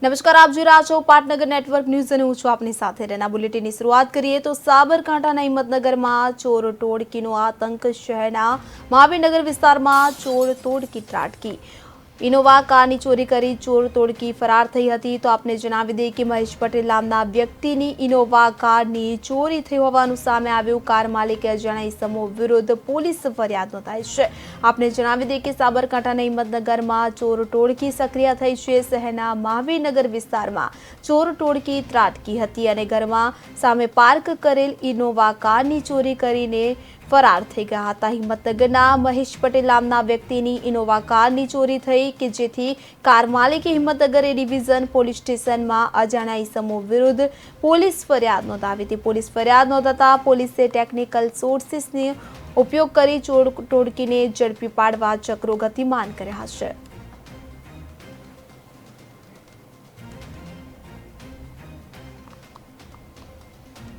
નમસ્કાર, આપ જોઈ રહ્યા છો પાટનગર નેટવર્ક ન્યૂઝ અને હું છું આપની સાથે રેના। બુલેટિનની શરૂઆત કરીએ તો સાબરકાંઠાના હિંમતનગરમાં ચોર ટોળકીનો આતંક। શહેરના મહાવીરનગર વિસ્તારમાં ચોર ટોળકી ત્રાટકી। ઇનોવા કારની ચોરી કરી ચોર ટોળકી ફરાર થઈ હતી। તો આપને જણાવી દઈએ કે મહેશ પટેલ નામના વ્યક્તિની ઇનોવા કારની ચોરી થઈ હોવાનું સામે આવ્યું। કાર માલિકે અજાણ્યા ઇસમો વિરુદ્ધ પોલીસ ફરિયાદ નોંધાઈ છે। આપને જણાવી દઈએ કે સાબરકાંઠાના હિંમતનગરમાં ચોર ટોળકી સક્રિય થઈ છે। શહેરના મહાવીરનગર વિસ્તારમાં ચોર ટોળકી ત્રાટકી હતી અને ઘરમાં સામે પાર્ક કરેલ ઇનોવા કારની ચોરી કરીને ફરાર થઈ ગયા હતા। હિંમતનગરના મહેશ પટેલ નામના વ્યક્તિની ઇનોવા કારની ચોરી થઈ કે જેથી કાર માલિકે હિંમતનગર એ ડિવિઝન પોલીસ સ્ટેશનમાં અજાણ્યા ઇસમો વિરુદ્ધ પોલીસ ફરિયાદ નોંધાવી હતી। પોલીસ ફરિયાદ નોંધાતા પોલીસે ટેકનિકલ સોર્સિસનો ઉપયોગ કરી ચોર ટોળકીને ઝડપી પાડવા ચક્રો ગતિમાન કર્યા છે।